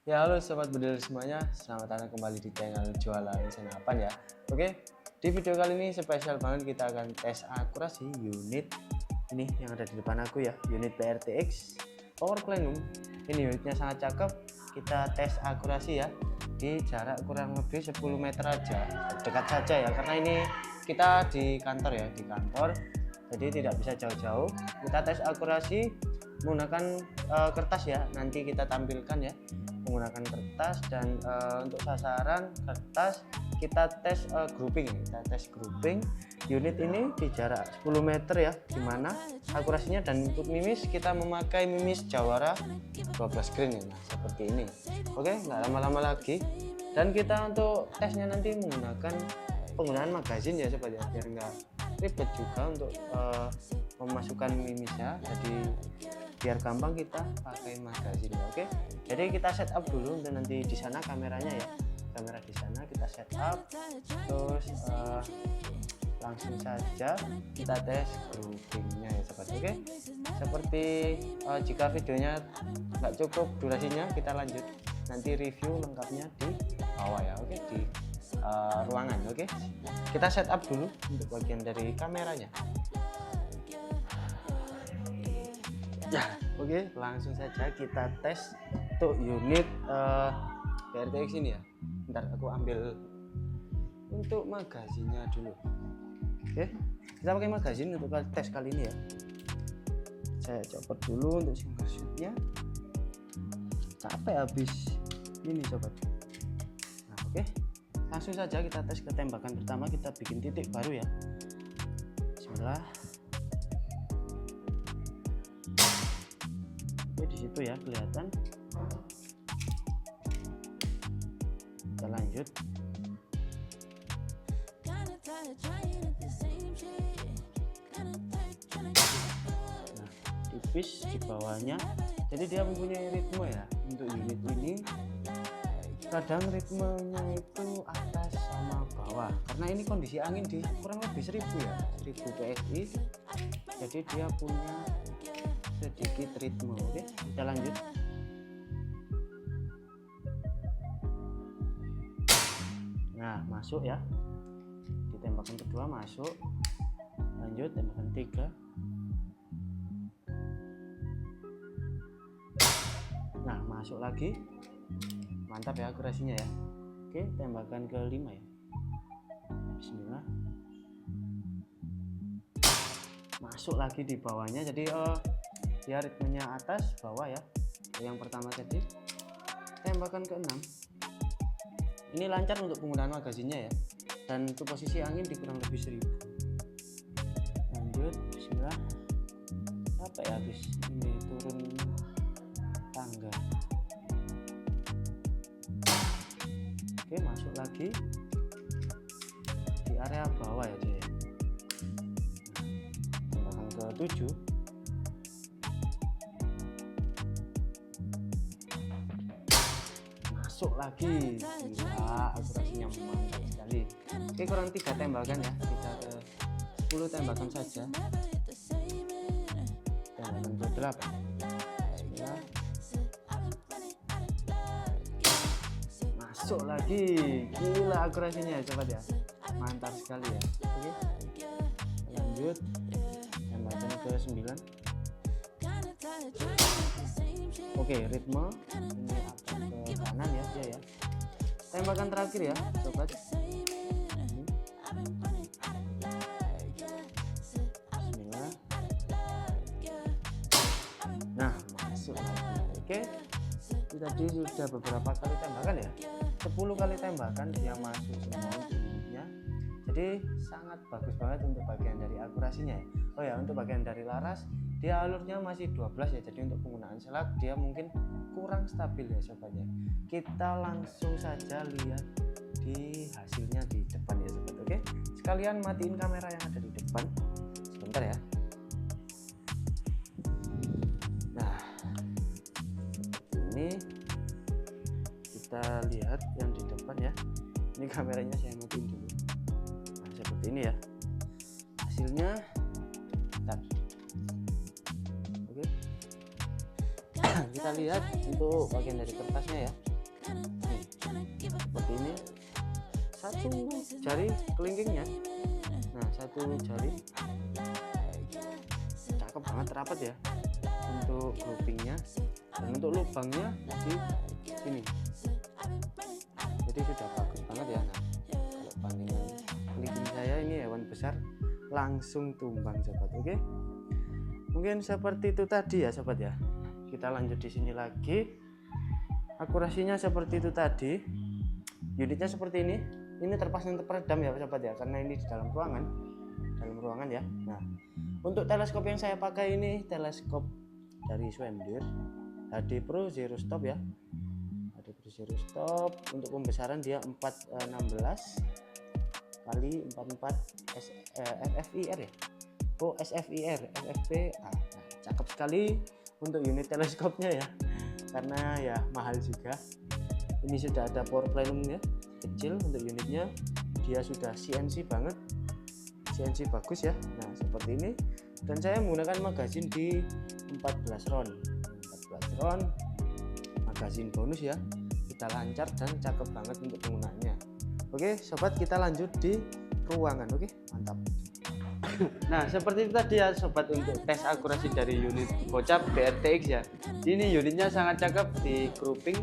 Ya halo sobat bedil semuanya, selamat datang kembali di channel jualan senapan ya. Oke, di video kali ini spesial banget, kita akan tes akurasi unit ini yang ada di depan aku ya, unit PRTX Power Plenum. Ini unitnya sangat cakep, kita tes akurasi ya di jarak kurang lebih 10 meter aja, dekat saja ya, karena ini kita di kantor ya, jadi tidak bisa jauh-jauh. Kita tes akurasi menggunakan kertas ya, nanti kita tampilkan ya, menggunakan kertas. Dan untuk sasaran kertas kita tes grouping, unit ini di jarak 10 meter ya, dimana akurasinya. Dan untuk mimis kita memakai mimis Jawara 12 green ya, nah seperti ini. Oke, nggak lama-lama lagi, dan kita untuk tesnya nanti menggunakan penggunaan magazin ya sobat ya, biar nggak ribet juga untuk memasukkan mimisnya, jadi biar gampang kita pakai magazin. Oke, jadi kita setup dulu untuk nanti di sana kameranya ya, kamera di sana kita setup, terus langsung saja kita tes groupingnya ya sobat. Oke, seperti jika videonya nggak cukup durasinya, kita lanjut nanti review lengkapnya di bawah ya. Oke, di ruangan. Oke, kita setup dulu untuk bagian dari kameranya ya. Oke, langsung saja kita tes untuk unit PRTX ini ya. Bentar, aku ambil untuk magazinnya dulu. Oke, kita pakai magazin untuk tes kali ini ya. Saya copot dulu untuk single shootnya, capek habis ini sobat. Nah oke, langsung saja kita tes ke tembakan pertama. Kita bikin titik baru ya, bismillah. Oke, di situ ya kelihatan. Kita lanjut. Nah, tipis di bawahnya, jadi dia mempunyai ritme ya. Untuk unit ini kadang ritmenya itu atas sama bawah, karena ini kondisi angin di kurang lebih 1000 ya, 1000 PSI, jadi dia punya sedikit ritme. Oke, kita lanjut. Nah, masuk ya, di tembakan kedua masuk. Lanjut tembakan 3. Nah, masuk lagi, mantap ya akurasinya ya. Oke, tembakan ke-5 ya, bismillah. Masuk lagi di bawahnya, jadi dia ritmenya atas bawah ya. Yang pertama tadi tembakan ke-6 ini lancar untuk penggunaan magazinnya ya, dan untuk posisi angin di kurang lebih 1000. Lanjut, bismillah. Apa ya, habis ini turun tangga. Oke, masuk lagi di area bawah ya dia. Tembakan ke-7. Masuk lagi, gila akurasinya mantap sekali. Oke, kurang 3 tembakan ya, kita ke 10 tembakan saja. Tembakan ke-8, bismillah. Masuk lagi, gila akurasinya sobat ya, mantap sekali ya. Oke, lanjut tembakan ke-9. Oke, ritme ini akan ke kanan ya dia ya. Tembakan terakhir ya sobat. Bismillah. Nah, masuk lagi. Oke, tadi sudah beberapa kali tembakan ya, 10 kali tembakan dia masuk semua untuk unitnya. Jadi sangat bagus banget untuk bagian dari akurasinya ya. Oh ya, untuk bagian dari laras dia alurnya masih 12 ya, jadi untuk penggunaan selak dia mungkin kurang stabil ya sobatnya. Kita langsung saja lihat di hasilnya di depan ya sobat. Oke, sekalian matiin kamera yang ada di depan sebentar ya. Nah, ini kita lihat yang di depan ya. Ini kameranya saya matiin dulu. Nah, seperti ini ya hasilnya. Bentar. Oke, kita lihat untuk bagian dari kertasnya ya. seperti ini, satu jari kelingkingnya, nah satu jari, cakep banget, rapat ya untuk groupingnya, dan untuk lubangnya di sini, jadi sudah bagus banget ya. Nah kalau bandingkan kelingking saya, ini hewan besar langsung tumbang sobat. Oke, mungkin seperti itu tadi ya sobat ya. Kita lanjut di sini lagi, akurasinya seperti itu tadi, unitnya seperti ini terpasang peredam ya sobat ya, karena ini di dalam ruangan ya. Nah untuk teleskop yang saya pakai ini teleskop dari Schwendir HD Pro Zero Stop ya, HD Pro Zero Stop. Untuk pembesaran dia 416 kali 44 FFIR ya, SFIR FFP. Nah, cakep sekali untuk unit teleskopnya ya, karena ya mahal juga. Ini sudah ada power plenum ya, kecil untuk unitnya, dia sudah CNC banget, CNC bagus ya. Nah seperti ini, dan saya menggunakan magazin di 14 round magazin bonus ya, kita lancar dan cakep banget untuk penggunaannya. Oke sobat, kita lanjut di ruangan. Oke, mantap. Nah seperti itu tadi ya sobat, untuk tes akurasi dari unit bocap BRTX ya. Ini unitnya sangat cakep di grouping,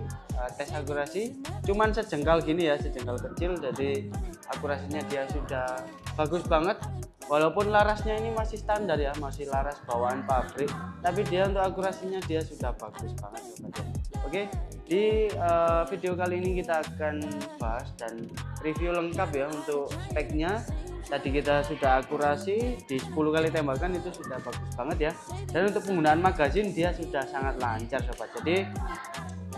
tes akurasi cuman sejengkal gini ya, sejengkal kecil, jadi akurasinya dia sudah bagus banget. Walaupun larasnya ini masih standar ya, masih laras bawaan pabrik, tapi dia untuk akurasinya dia sudah bagus banget sobat ya. Oke, di video kali ini kita akan bahas dan review lengkap ya untuk speknya. Tadi kita sudah akurasi di 10 kali tembakan, itu sudah bagus banget ya. Dan untuk penggunaan magazin dia sudah sangat lancar sobat, jadi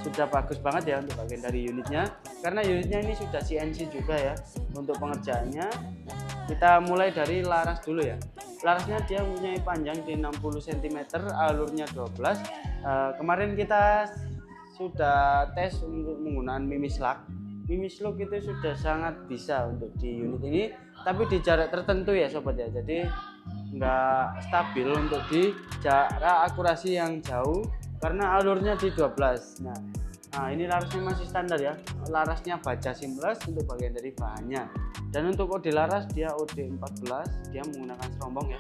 sudah bagus banget ya untuk bagian dari unitnya, karena unitnya ini sudah CNC juga ya. Untuk pengerjaannya kita mulai dari laras dulu ya. Larasnya dia mempunyai panjang di 60 cm, alurnya 12. Kemarin kita sudah tes untuk menggunakan mimis lock itu sudah sangat bisa untuk di unit ini, tapi di jarak tertentu ya sobat ya, jadi nggak stabil untuk di jarak akurasi yang jauh karena alurnya di 12. Nah ini larasnya masih standar ya, larasnya baja seamless untuk bagian dari bahannya. Dan untuk kode laras dia OD14, dia menggunakan serombong ya,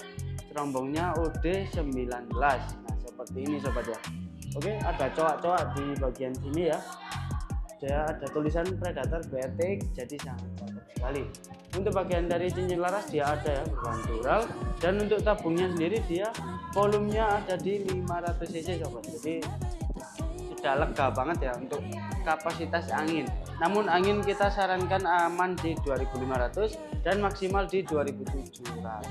serombongnya OD19. Nah seperti ini sobat ya. Oke, ada coak-coak di bagian sini ya, dia ada tulisan Predator BRTX, jadi sangat cakep sekali. Untuk bagian dari cincin laras dia ada ya, berbahan dural. Dan untuk tabungnya sendiri dia volumenya ada di 500 cc sobat, jadi sudah lega banget ya untuk kapasitas angin. Namun angin kita sarankan aman di 2500 dan maksimal di 2700 sobat,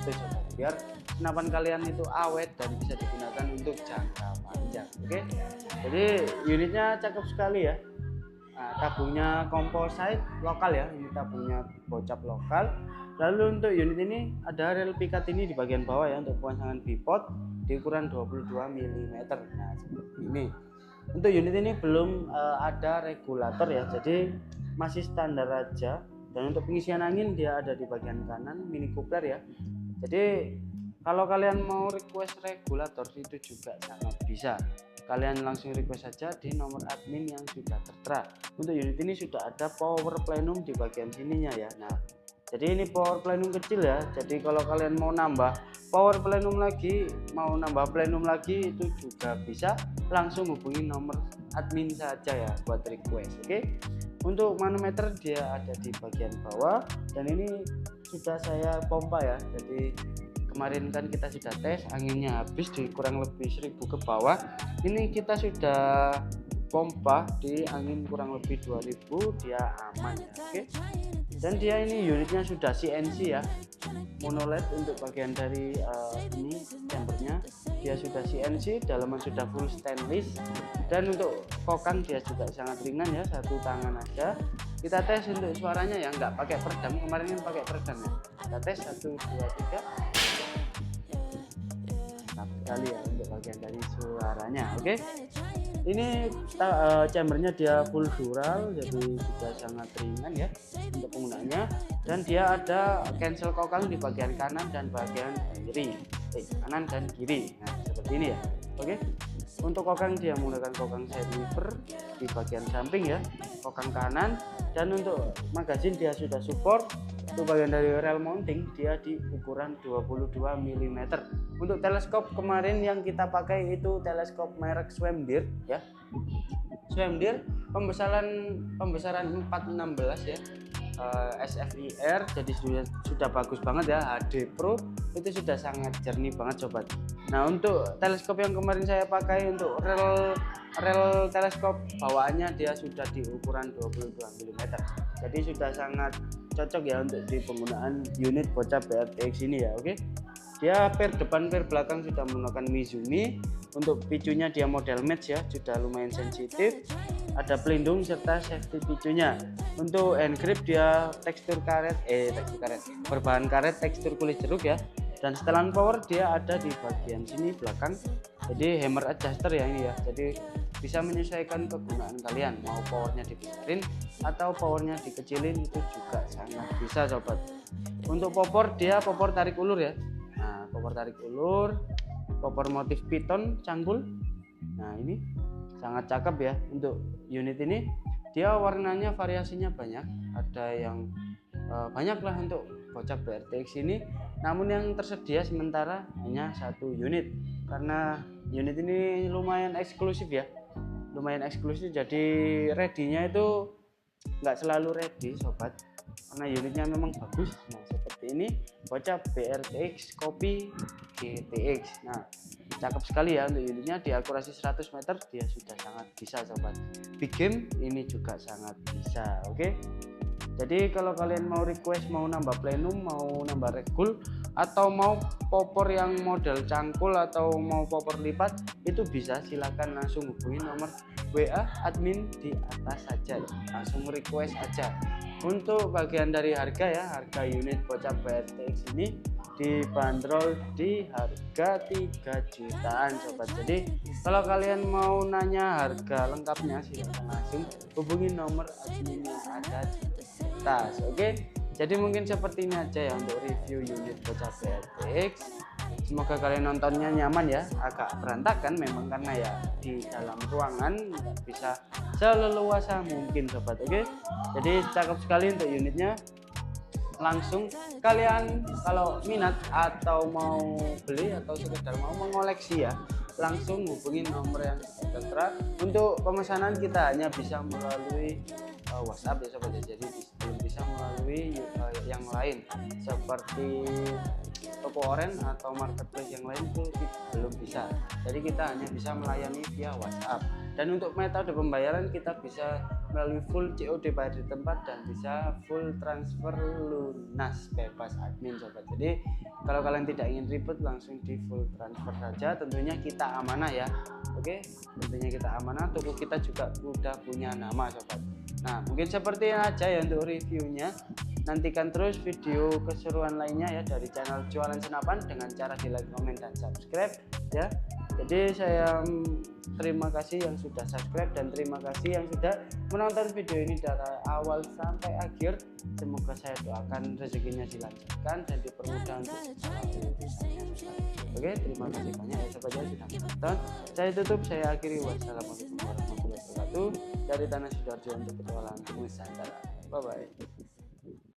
biar senapan kalian itu awet dan bisa digunakan untuk jangka panjang. Oke, jadi unitnya cakep sekali ya. Nah, tabungnya composite lokal ya, ini tabungnya bocap lokal. Lalu untuk unit ini ada rel pikat ini di bagian bawah ya, untuk pemasangan bipod di ukuran 22 mm. Nah seperti ini. Untuk unit ini belum ada regulator ya, jadi masih standar aja. Dan untuk pengisian angin dia ada di bagian kanan, mini coupler ya. Jadi kalau kalian mau request regulator itu juga sangat bisa, kalian langsung request saja di nomor admin yang sudah tertera. Untuk unit ini sudah ada power plenum di bagian sininya ya. Nah jadi ini power plenum kecil ya, jadi kalau kalian mau nambah power plenum lagi, mau nambah plenum lagi, itu juga bisa, langsung hubungi nomor admin saja ya buat request. Oke, untuk manometer dia ada di bagian bawah, dan ini sudah saya pompa ya. Jadi kemarin kan kita sudah tes, anginnya habis di kurang lebih 1000 ke bawah, ini kita sudah pompa di angin kurang lebih 2000, dia aman ya. Oke, dan dia ini unitnya sudah CNC ya, monolith. Untuk bagian dari ini chambernya dia sudah CNC, dalaman sudah full stainless. Dan untuk kokang dia juga sangat ringan ya, satu tangan aja. Kita tes untuk suaranya ya, nggak pakai peredam, kemarin kan pakai peredam ya. Kita tes 1 2 3, mantap sekali ya untuk bagian dari suaranya. Oke, ini chambernya dia full dural, jadi sudah sangat ringan ya untuk penggunaannya. Dan dia ada cancel kokang di bagian kanan dan bagian kiri, kanan dan kiri. Nah seperti ini ya. Oke, Untuk kokang dia menggunakan kokang side lever di bagian samping ya, kokang kanan. Dan untuk magazin dia sudah support. Untuk bagian dari rel mounting dia di ukuran 22 mm. Untuk teleskop kemarin yang kita pakai itu teleskop merek Swamdeer ya. Swamdeer pembesaran 416 ya. SFIR, jadi sudah bagus banget ya, HD Pro, itu sudah sangat jernih banget sobat. Nah untuk teleskop yang kemarin saya pakai untuk rel teleskop bawaannya dia sudah di ukuran 22 mm, jadi sudah sangat cocok ya untuk di penggunaan unit bocah BRTX ini ya. Oke, dia per depan per belakang sudah menggunakan Mizumi. Untuk picunya dia model match ya, sudah lumayan sensitif, ada pelindung serta safety picunya. Untuk hand grip dia tekstur karet berbahan karet tekstur kulit jeruk ya. Dan setelan power dia ada di bagian sini belakang, jadi hammer adjuster ya ini ya, jadi bisa menyesuaikan kegunaan kalian, mau powernya dibesarin atau powernya dikecilin itu juga sangat bisa sobat. Untuk popor dia popor tarik ulur ya. Nah popor tarik ulur, popor motif piton cangkul. Nah ini sangat cakep ya. Untuk unit ini dia warnanya variasinya banyak, ada yang banyak lah untuk bocah BRTX ini. Namun yang tersedia sementara hanya satu unit, karena unit ini lumayan eksklusif ya, jadi ready-nya itu nggak selalu ready sobat, karena unitnya memang bagus. Nah seperti ini bocah BRTX Copy GTX. Nah cakep sekali ya untuk unitnya, di akurasi 100 meter dia sudah sangat bisa sobat. Big game ini juga sangat bisa. Oke, jadi kalau kalian mau request, mau nambah plenum, mau nambah regul, atau mau popor yang model cangkul atau mau popor lipat, itu bisa, silakan langsung hubungi nomor WA admin di atas saja, langsung request aja. Untuk bagian dari harga ya, harga unit bocah BRTX ini dibanderol di harga 3 jutaan sobat. Jadi kalau kalian mau nanya harga lengkapnya silahkan langsung hubungi nomor admin yang ada di atas. Oke, jadi mungkin seperti ini aja ya untuk review unit bocah BRTX. Semoga kalian nontonnya nyaman ya, agak berantakan memang karena ya di dalam ruangan nggak bisa seleluasa mungkin sobat. Oke, jadi cakep sekali untuk unitnya. Langsung kalian kalau minat atau mau beli atau sekedar mau mengoleksi ya, langsung hubungi nomor yang tertera. Untuk pemesanan kita hanya bisa melalui WhatsApp ya sobat ya, jadi belum bisa melalui yang lain seperti toko oren atau marketplace yang lain itu belum bisa, jadi kita hanya bisa melayani via WhatsApp. Dan untuk metode pembayaran kita bisa melalui full COD bayar di tempat dan bisa full transfer lunas bebas admin sobat. Jadi kalau kalian tidak ingin ribet, langsung di full transfer saja, tentunya kita amanah ya. Oke, tentunya kita amanah, toko kita juga udah punya nama sobat. Nah mungkin seperti ini aja ya untuk reviewnya. Nantikan terus video keseruan lainnya ya dari channel Jualan Senapan dengan cara di like, komen, dan subscribe ya. Jadi saya terima kasih yang sudah subscribe dan terima kasih yang sudah menonton video ini dari awal sampai akhir. Semoga saya doakan rezekinya dilancarkan dan dipermudah untuk melalui usahanya. Oke, terima kasih banyak ya sobat yang sudah menonton. Saya tutup, saya akhiri. Wassalamualaikum warahmatullahi wabarakatuh dari Tanah Sidoarjo untuk petualangan Nusantara. Bye bye.